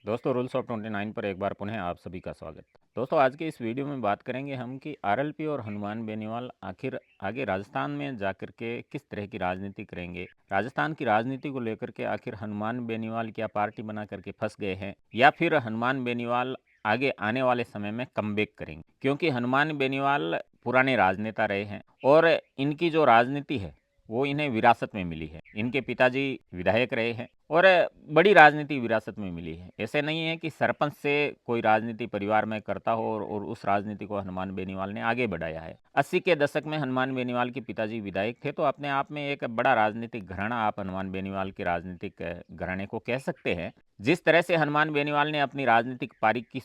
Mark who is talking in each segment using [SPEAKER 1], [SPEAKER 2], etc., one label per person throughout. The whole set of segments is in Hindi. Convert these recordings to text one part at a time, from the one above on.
[SPEAKER 1] दोस्तों रूल्स ऑफ 29 पर एक बार पुनः आप सभी का स्वागत। दोस्तों आज के इस वीडियो में बात करेंगे हम कि आरएलपी और हनुमान बेनीवाल आखिर आगे राजस्थान में जाकर के किस तरह की राजनीति करेंगे। राजस्थान की राजनीति को लेकर के आखिर हनुमान बेनीवाल क्या पार्टी बना करके फंस गए हैं या फिर हनुमान बेनीवाल आगे आने वाले समय में कमबैक करेंगे, क्योंकि हनुमान बेनीवाल पुराने राजनेता रहे हैं और इनकी जो राजनीति है वो इन्हें विरासत में मिली है। इनके पिताजी विधायक रहे हैं और बड़ी राजनीति विरासत में मिली है। ऐसे नहीं है कि सरपंच से कोई राजनीति परिवार में करता हो और उस राजनीति को हनुमान बेनीवाल ने आगे बढ़ाया है। 80 के दशक में हनुमान बेनीवाल के पिताजी विधायक थे, तो अपने आप में एक बड़ा राजनीतिक घराना आप हनुमान बेनीवाल के राजनीतिक घराने को कह सकते हैं। जिस तरह से हनुमान बेनीवाल ने अपनी राजनीतिक पारी की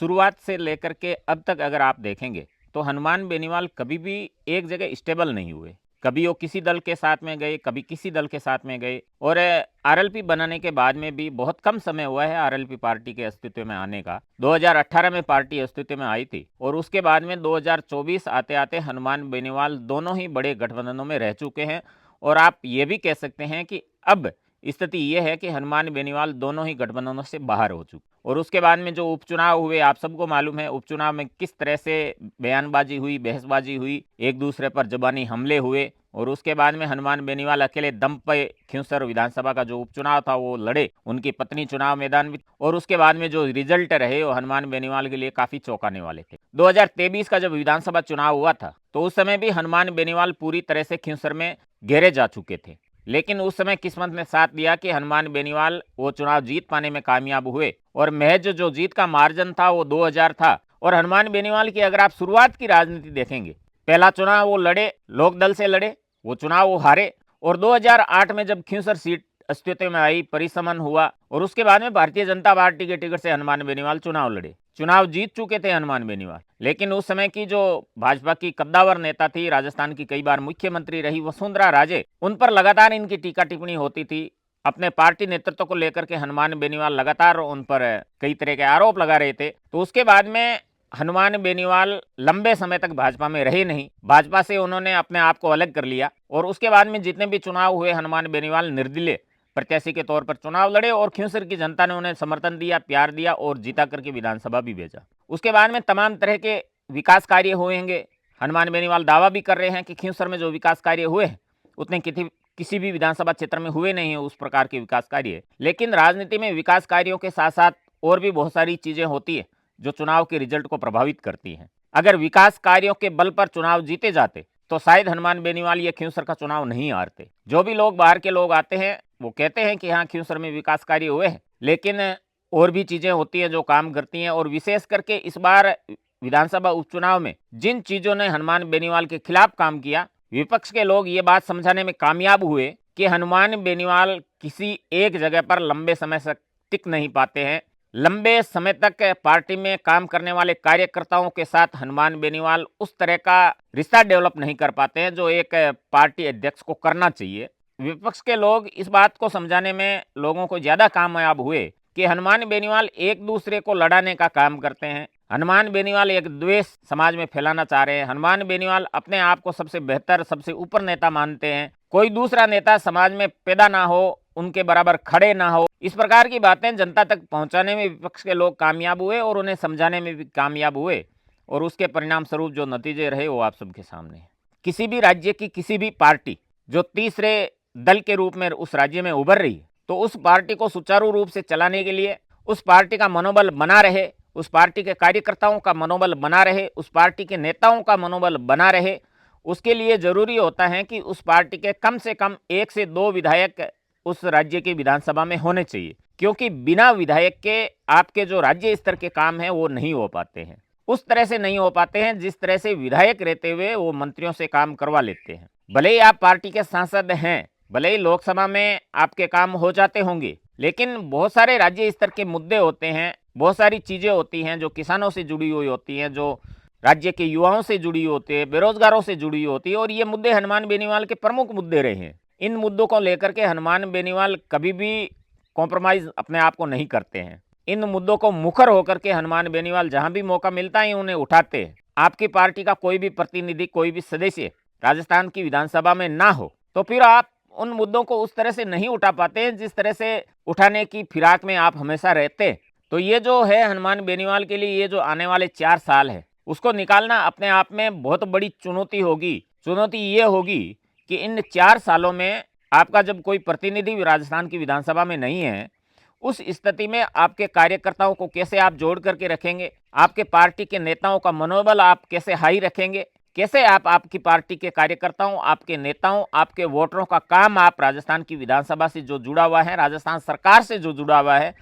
[SPEAKER 1] शुरुआत से लेकर के अब तक अगर आप देखेंगे तो हनुमान बेनीवाल कभी भी एक जगह स्टेबल नहीं हुए। कभी वो किसी दल के साथ में गए, कभी किसी दल के साथ में गए और आरएलपी बनाने के बाद में भी बहुत कम समय हुआ है आरएलपी पार्टी के अस्तित्व में आने का। 2018 में पार्टी अस्तित्व में आई थी और उसके बाद में 2024 आते आते हनुमान बेनीवाल दोनों ही बड़े गठबंधनों में रह चुके हैं और आप ये भी कह सकते हैं कि अब स्थिति ये है कि हनुमान बेनीवाल दोनों ही गठबंधनों से बाहर हो चुके। और उसके बाद में जो उपचुनाव हुए, आप सबको मालूम है उपचुनाव में किस तरह से बयानबाजी हुई, बहसबाजी हुई, एक दूसरे पर जबानी हमले हुए और उसके बाद में हनुमान बेनीवाल अकेले दम पे खिंवसर विधानसभा का जो उपचुनाव था वो लड़े, उनकी पत्नी चुनाव मैदान में, और उसके बाद में जो रिजल्ट रहे वो हनुमान बेनीवाल के लिए काफी चौंकाने वाले थे। 2023 का जब विधानसभा चुनाव हुआ था तो उस समय भी हनुमान बेनीवाल पूरी तरह से खिंवसर में घेरे जा चुके थे, लेकिन उस समय किस्मत ने साथ दिया कि हनुमान बेनीवाल वो चुनाव जीत पाने में कामयाब हुए और महज जो जीत का मार्जिन था वो 2000 था। और हनुमान बेनीवाल की अगर आप शुरुआत की राजनीति देखेंगे, पहला चुनाव वो लड़े, लोकदल से लड़े, वो चुनाव वो हारे और 2008 में जब खिंवसर सीट अस्तित्व में आई, परिसमन हुआ और उसके बाद में भारतीय जनता पार्टी के टिकट से हनुमान बेनीवाल चुनाव लड़े। चुनाव जीत चुके थे हनुमान बेनीवाल, लेकिन उस समय की जो भाजपा की कद्दावर नेता थी, राजस्थान की कई बार मुख्यमंत्री रही वसुंधरा राजे, उन पर लगातार इनकी टीका टिप्पणी होती थी। अपने पार्टी नेतृत्व को लेकर के हनुमान बेनीवाल लगातार उन पर कई तरह के आरोप लगा रहे थे। तो उसके बाद में हनुमान बेनीवाल लंबे समय तक भाजपा में रहे नहीं, भाजपा से उन्होंने अपने आप को अलग कर लिया और उसके बाद में जितने भी चुनाव हुए हनुमान बेनीवाल निर्दलीय प्रत्याशी के तौर पर चुनाव लड़े और खिंवसर की जनता ने उन्हें समर्थन दिया, प्यार दिया और जीता करके विधानसभा भी भेजा। उसके बाद में तमाम तरह के विकास कार्य हुएंगे। हनुमान बेनीवाल दावा भी कर रहे हैं कि खिंवसर में जो विकास कार्य हुए हैं उतने किसी भी विधानसभा क्षेत्र में हुए नहीं है उस प्रकार के विकास कार्य। लेकिन राजनीति में विकास कार्यों के साथ साथ और भी बहुत सारी चीजें होती है जो चुनाव के रिजल्ट को प्रभावित करती हैं। अगर विकास कार्यों के बल पर चुनाव जीते जाते तो शायद हनुमान बेनीवाल ये खिंवसर का चुनाव नहीं हारते। जो भी लोग बाहर के लोग आते हैं वो कहते हैं कि हाँ खिंवसर में विकास कार्य हुए हैं, लेकिन और भी चीजें होती हैं जो काम करती हैं। और विशेष करके इस बार विधानसभा उपचुनाव में जिन चीजों ने हनुमान बेनीवाल के खिलाफ काम किया, विपक्ष के लोग ये बात समझाने में कामयाब हुए कि हनुमान बेनीवाल किसी एक जगह पर लंबे समय से टिक नहीं पाते हैं। लंबे समय तक पार्टी में काम करने वाले कार्यकर्ताओं के साथ हनुमान बेनीवाल उस तरह का रिश्ता डेवलप नहीं कर पाते हैं जो एक पार्टी अध्यक्ष को करना चाहिए। विपक्ष के लोग इस बात को समझाने में लोगों को ज्यादा कामयाब हुए कि हनुमान बेनीवाल एक दूसरे को लड़ाने का काम करते हैं। हनुमान बेनीवाल एक द्वेष समाज में फैलाना चाह रहे हैं। हनुमान बेनीवाल अपने आप को सबसे बेहतर, सबसे ऊपर नेता मानते हैं। कोई दूसरा नेता समाज में पैदा ना हो, उनके बराबर खड़े ना हो, इस प्रकार की बातें जनता तक पहुंचाने में विपक्ष के लोग कामयाब हुए और उन्हें समझाने में भी कामयाब हुए और उसके परिणाम स्वरूप जो नतीजे रहे वो आप सबके सामने है। किसी भी राज्य की किसी भी पार्टी जो तीसरे दल के रूप में उस राज्य में उभर रही है तो उस पार्टी को सुचारू रूप से चलाने के लिए, उस पार्टी का मनोबल बना रहे, उस पार्टी के कार्यकर्ताओं का मनोबल बना रहे, उस पार्टी के नेताओं का मनोबल बना रहे, उसके लिए जरूरी होता है कि उस पार्टी के कम से कम 1 से 2 विधायक उस राज्य की विधानसभा में होने चाहिए, क्योंकि बिना विधायक के आपके जो राज्य स्तर के काम हैं वो नहीं हो पाते हैं। उस तरह से नहीं हो पाते हैं जिस तरह से विधायक रहते हुए वो मंत्रियों से काम करवा लेते हैं। भले ही आप पार्टी के सांसद हैं, भले ही लोकसभा में आपके काम हो जाते होंगे, लेकिन बहुत सारे राज्य स्तर के मुद्दे होते हैं, बहुत सारी चीजें होती हैं जो किसानों से जुड़ी हुई होती हैं, जो राज्य के युवाओं से जुड़ी होती है, बेरोजगारों से जुड़ी होती है। और ये मुद्दे हनुमान बेनीवाल के प्रमुख मुद्दे रहे हैं। इन मुद्दों को लेकर के हनुमान बेनीवाल कभी भी कॉम्प्रोमाइज अपने आप को नहीं करते हैं। इन मुद्दों को मुखर होकर के हनुमान बेनीवाल जहां भी मौका मिलता है उन्हें उठाते हैं। आपकी पार्टी का कोई भी प्रतिनिधि, कोई भी सदस्य राजस्थान की विधानसभा में ना हो तो फिर आप उन मुद्दों को उस तरह से नहीं उठा पाते हैं जिस तरह से उठाने की फिराक में आप हमेशा रहते, तो ये जो है हनुमान बेनीवाल के लिए ये जो आने वाले 4 साल है उसको निकालना अपने आप में बहुत बड़ी चुनौती होगी। चुनौती ये होगी कि इन 4 सालों में आपका जब कोई प्रतिनिधि राजस्थान की विधानसभा में नहीं है, उस स्थिति में आपके कार्यकर्ताओं को कैसे आप जोड़ करके रखेंगे, आपके पार्टी के नेताओं का मनोबल आप कैसे हाई रखेंगे, कैसे आप आपकी पार्टी के कार्यकर्ताओं, आपके नेताओं, आपके वोटरों का काम आप राजस्थान की विधानसभा से जो जुड़ा हुआ है, राजस्थान सरकार से जो जुड़ा हुआ है,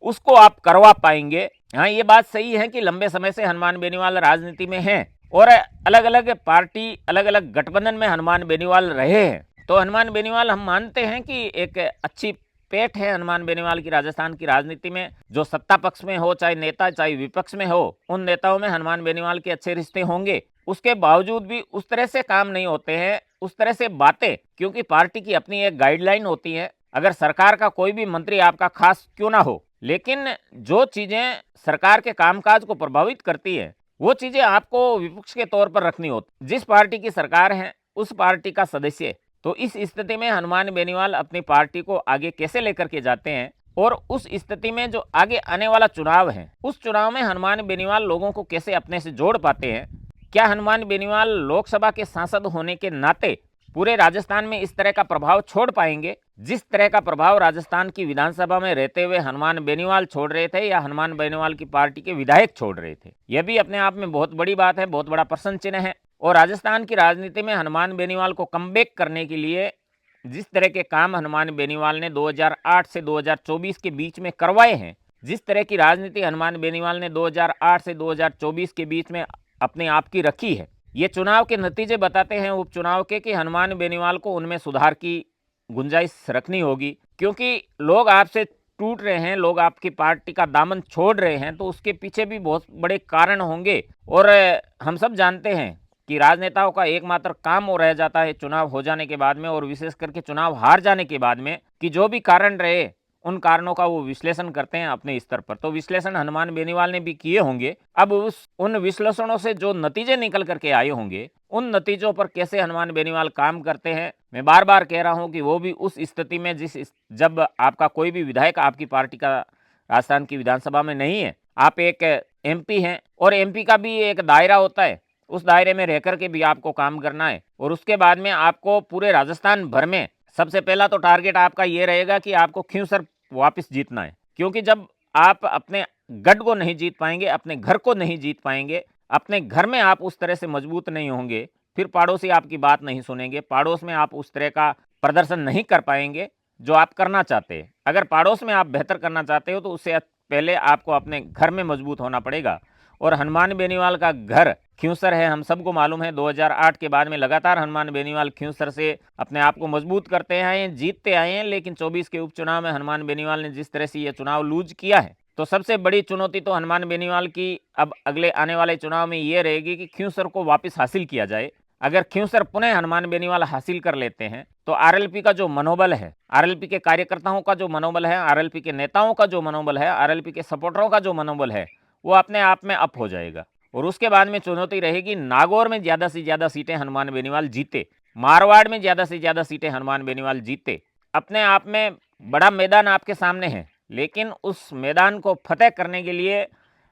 [SPEAKER 1] उसको आप करवा पाएंगे। हाँ, ये बात सही है कि लंबे समय से हनुमान बेनीवाल राजनीति में हैं और अलग अलग पार्टी, अलग अलग गठबंधन में हनुमान बेनीवाल रहे हैं। तो हनुमान बेनीवाल हम मानते हैं कि एक अच्छी पेट है हनुमान बेनीवाल की राजस्थान की राजनीति में। जो सत्ता पक्ष में हो, चाहे नेता, चाहे विपक्ष में हो, उन नेताओं में हनुमान बेनीवाल के अच्छे रिश्ते होंगे। उसके बावजूद भी उस तरह से काम नहीं होते हैं, उस तरह से बातें, क्योंकि पार्टी की अपनी एक गाइडलाइन होती है। अगर सरकार का कोई भी मंत्री आपका खास क्यों ना हो, लेकिन जो चीजें सरकार के कामकाज को प्रभावित करती है वो चीजें आपको विपक्ष के तौर पर रखनी होती। जिस पार्टी की सरकार है उस पार्टी का सदस्य, तो इस स्थिति में हनुमान बेनीवाल अपनी पार्टी को आगे कैसे लेकर के जाते हैं और उस स्थिति में जो आगे आने वाला चुनाव है उस चुनाव में हनुमान बेनीवाल लोगों को कैसे अपने से जोड़ पाते हैं। क्या हनुमान बेनीवाल लोकसभा के सांसद होने के नाते पूरे राजस्थान में इस तरह का प्रभाव छोड़ पाएंगे जिस तरह का प्रभाव राजस्थान की विधानसभा में रहते हुए हनुमान बेनीवाल छोड़ रहे थे या हनुमान बेनीवाल की पार्टी के विधायक छोड़ रहे थे। यह भी अपने आप में बहुत बड़ी बात है, बहुत बड़ा प्रश्न चिन्ह है। और राजस्थान की राजनीति में हनुमान बेनीवाल को कमबैक करने के लिए जिस तरह के काम हनुमान बेनीवाल ने 2008 से 2024 के बीच में करवाए हैं, जिस तरह की राजनीति हनुमान बेनीवाल ने 2008 से 2024 के बीच में अपने आप की रखी है, ये चुनाव के नतीजे बताते हैं उपचुनाव के कि हनुमान बेनीवाल को उनमें सुधार की गुंजाइश रखनी होगी। क्योंकि लोग आपसे टूट रहे हैं, लोग आपकी पार्टी का दामन छोड़ रहे हैं, तो उसके पीछे भी बहुत बड़े कारण होंगे। और हम सब जानते हैं कि राजनेताओं का एकमात्र काम वो रह जाता है चुनाव हो जाने के बाद में, और विशेष करके चुनाव हार जाने के बाद में, कि जो भी कारण रहे उन कारणों का वो विश्लेषण करते हैं अपने स्तर पर। तो विश्लेषण हनुमान बेनीवाल ने भी किए होंगे। अब उन विश्लेषणों से जो नतीजे निकल करके आए होंगे उन नतीजों पर कैसे हनुमान बेनीवाल काम करते हैं, मैं बार बार कह रहा हूं कि वो भी उस स्थिति में जब आपका कोई भी विधायक आपकी पार्टी का राजस्थान की विधानसभा में नहीं है, आप एक एमपी हैं और एमपी का भी एक दायरा होता है, उस दायरे में रह करके भी आपको काम करना है। और उसके बाद में आपको पूरे राजस्थान भर में सबसे पहला तो टारगेट आपका ये रहेगा कि आपको खींवसर वापस जीतना है। क्योंकि जब आप अपने गढ़ को नहीं जीत पाएंगे, अपने घर को नहीं जीत पाएंगे, अपने घर में आप उस तरह से मजबूत नहीं होंगे, फिर पड़ोसी आपकी बात नहीं सुनेंगे, पड़ोस में आप उस तरह का प्रदर्शन नहीं कर पाएंगे जो आप करना चाहते हैं। अगर पड़ोस में आप बेहतर करना चाहते हो तो उससे पहले आपको अपने घर में मजबूत होना पड़ेगा। और हनुमान बेनीवाल का घर खींवसर है, हम सबको मालूम है। 2008 के बाद में लगातार हनुमान बेनीवाल खींवसर से अपने आप को मजबूत करते आए हैं, जीतते आए हैं। लेकिन 24 के उपचुनाव में हनुमान बेनीवाल ने जिस तरह से ये चुनाव लूज किया है, तो सबसे बड़ी चुनौती तो हनुमान बेनीवाल की अब अगले आने वाले चुनाव में ये रहेगी कि खींवसर को वापस हासिल किया जाए। अगर खींवसर पुनः हनुमान बेनीवाल हासिल कर लेते हैं तो आरएलपी का जो मनोबल है, आरएलपी के कार्यकर्ताओं का जो मनोबल है, आरएलपी के नेताओं का जो मनोबल है, आरएलपी के सपोर्टरों का जो मनोबल है, वो अपने आप में अप हो जाएगा। और उसके बाद में चुनौती रहेगी नागौर में ज्यादा से ज्यादा सीटें हनुमान बेनीवाल जीते, मारवाड़ में ज्यादा से ज्यादा सीटें हनुमान बेनीवाल जीते। अपने आप में बड़ा मैदान आपके सामने है, लेकिन उस मैदान को फतेह करने के लिए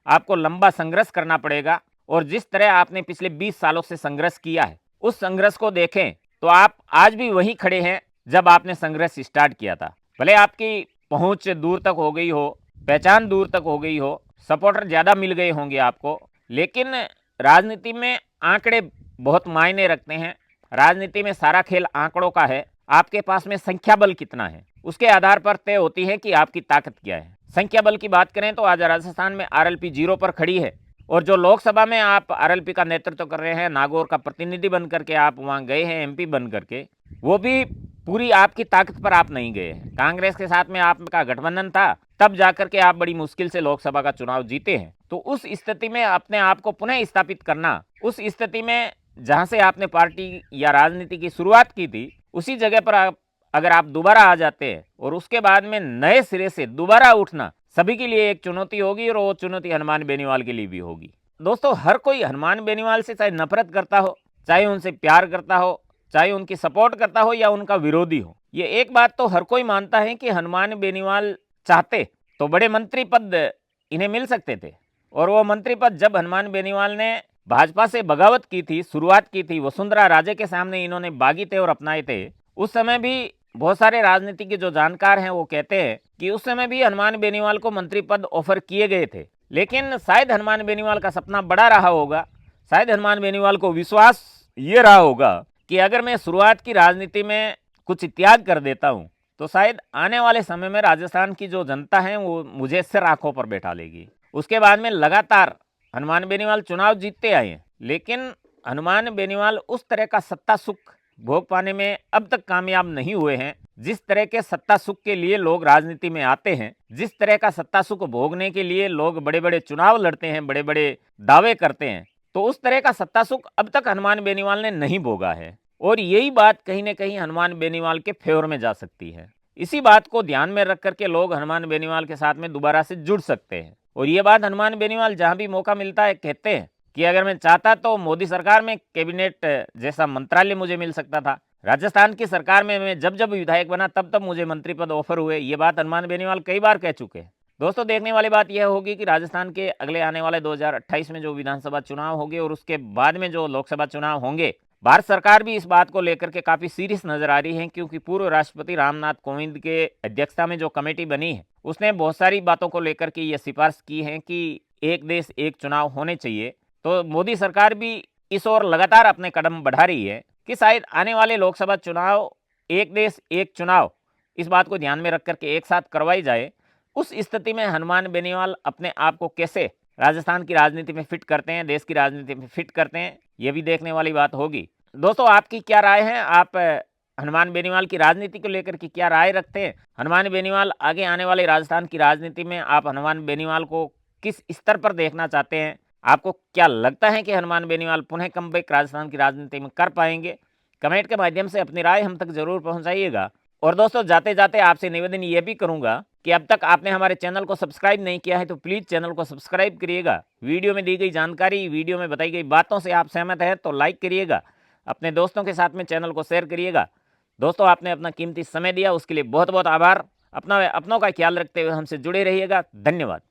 [SPEAKER 1] आपको लंबा संघर्ष करना पड़ेगा। और जिस तरह आपने पिछले 20 सालों से संघर्ष किया है, उस संघर्ष को देखें तो आप आज भी वहीं खड़े हैं जब आपने संघर्ष स्टार्ट किया था। भले आपकी पहुंच दूर तक हो गई हो, पहचान दूर तक हो गई हो, सपोर्टर ज्यादा मिल गए होंगे आपको, लेकिन राजनीति में आंकड़े बहुत मायने रखते हैं। राजनीति में सारा खेल आंकड़ों का है। आपके पास में संख्या बल कितना है उसके आधार पर तय होती है कि आपकी ताकत क्या है। संख्या बल की बात करें तो आज राजस्थान में आरएलपी 0 पर खड़ी है। और जो लोकसभा में आप आरएलपी का नेतृत्व कर रहे हैं, नागौर का प्रतिनिधि बन करके आप वहां गए हैं, एमपी बन करके, वो भी पूरी आपकी ताकत पर आप नहीं गए हैं। कांग्रेस के साथ में आपका गठबंधन था, तब जाकर के आप बड़ी मुश्किल से लोकसभा का चुनाव जीते हैं। तो उस स्थिति में अपने आप को पुनः स्थापित करना, उस स्थिति में जहां से आपने पार्टी या राजनीति की शुरुआत की थी उसी जगह पर अगर आप दोबारा आ जाते हैं और उसके बाद में नए सिरे से दोबारा उठना सभी के लिए एक चुनौती होगी। और वो चुनौती हनुमान बेनीवाल के लिए भी होगी। दोस्तों, हर कोई हनुमान बेनीवाल से चाहे नफरत करता हो, चाहे उनसे प्यार करता हो, चाहे उनकी सपोर्ट करता हो या उनका विरोधी हो, ये एक बात तो हर कोई मानता है कि हनुमान बेनीवाल चाहते तो बड़े मंत्री पद इन्हें मिल सकते थे, और वो मंत्री पद जब हनुमान बेनीवाल ने भाजपा से बगावत की थी, शुरुआत की थी, वसुंधरा राजे के सामने इन्होंने बागी थे और अपनाए थे, उस समय भी बहुत सारे राजनीति के जो जानकार हैं वो कहते हैं कि उस समय भी हनुमान बेनीवाल को मंत्री पद ऑफर किए गए थे। लेकिन शायद हनुमान बेनीवाल का सपना बड़ा रहा होगा, शायद हनुमान बेनीवाल को विश्वास ये रहा होगा कि अगर मैं शुरुआत की राजनीति में कुछ त्याग कर देता हूं तो शायद आने वाले समय में राजस्थान की जो जनता है वो मुझे सिर आंखों पर बैठा लेगी। उसके बाद में लगातार हनुमान बेनीवाल चुनाव जीतते आए हैं, लेकिन हनुमान बेनीवाल उस तरह का सत्ता सुख भोग पाने में अब तक कामयाब नहीं हुए हैं जिस तरह के सत्ता सुख के लिए लोग राजनीति में आते हैं, जिस तरह का सत्ता सुख भोगने के लिए लोग बड़े बड़े चुनाव लड़ते हैं, बड़े बड़े दावे करते हैं, तो उस तरह का सत्ता सुख अब तक हनुमान बेनीवाल ने नहीं भोगा है। और यही बात कहीं ना कहीं हनुमान बेनीवाल के फेवर में जा सकती है। इसी बात को ध्यान में रख करके लोग हनुमान बेनीवाल के साथ में दोबारा से जुड़ सकते हैं। और ये बात हनुमान बेनीवाल जहां भी मौका मिलता है कहते हैं कि अगर मैं चाहता तो मोदी सरकार में कैबिनेट जैसा मंत्रालय मुझे मिल सकता था, राजस्थान की सरकार में मैं जब जब विधायक बना तब तब मुझे मंत्री पद ऑफर हुए। ये बात हनुमान बेनीवाल कई बार कह चुके हैं। दोस्तों, देखने वाली बात यह होगी कि राजस्थान के अगले आने वाले 2028 में जो विधानसभा चुनाव होंगे और उसके बाद में जो लोकसभा चुनाव होंगे, भारत सरकार भी इस बात को लेकर के काफी सीरियस नजर आ रही है, क्योंकि पूर्व राष्ट्रपति रामनाथ कोविंद के अध्यक्षता में जो कमेटी बनी है उसने बहुत सारी बातों को लेकर के ये सिफारिश की है कि एक देश एक चुनाव होने चाहिए। तो मोदी सरकार भी इस ओर लगातार अपने कदम बढ़ा रही है कि शायद आने वाले लोकसभा चुनाव एक देश एक चुनाव, इस बात को ध्यान में रख करके एक साथ करवाई जाए। उस स्थिति में हनुमान बेनीवाल अपने आप को कैसे राजस्थान की राजनीति में फिट करते हैं, देश की राजनीति में फिट करते हैं, ये भी देखने वाली बात होगी। दोस्तों, आपकी क्या राय है? आप हनुमान बेनीवाल की राजनीति को लेकर के क्या राय रखते हैं? हनुमान बेनीवाल आगे आने वाले राजस्थान की राजनीति में आप हनुमान बेनीवाल को किस स्तर पर देखना चाहते हैं? आपको क्या लगता है कि हनुमान बेनीवाल पुनः कमबैक राजस्थान की राजनीति में कर पाएंगे? कमेंट के माध्यम से अपनी राय हम तक जरूर पहुंचाइएगा। और दोस्तों, जाते जाते आपसे निवेदन ये भी करूंगा कि अब तक आपने हमारे चैनल को सब्सक्राइब नहीं किया है तो प्लीज़ चैनल को सब्सक्राइब करिएगा। वीडियो में दी गई जानकारी, वीडियो में बताई गई बातों से आप सहमत हैं तो लाइक करिएगा, अपने दोस्तों के साथ में चैनल को शेयर करिएगा। दोस्तों, आपने अपना कीमती समय दिया उसके लिए बहुत बहुत आभार। अपनों का ख्याल रखते हुए हमसे जुड़े रहिएगा। धन्यवाद।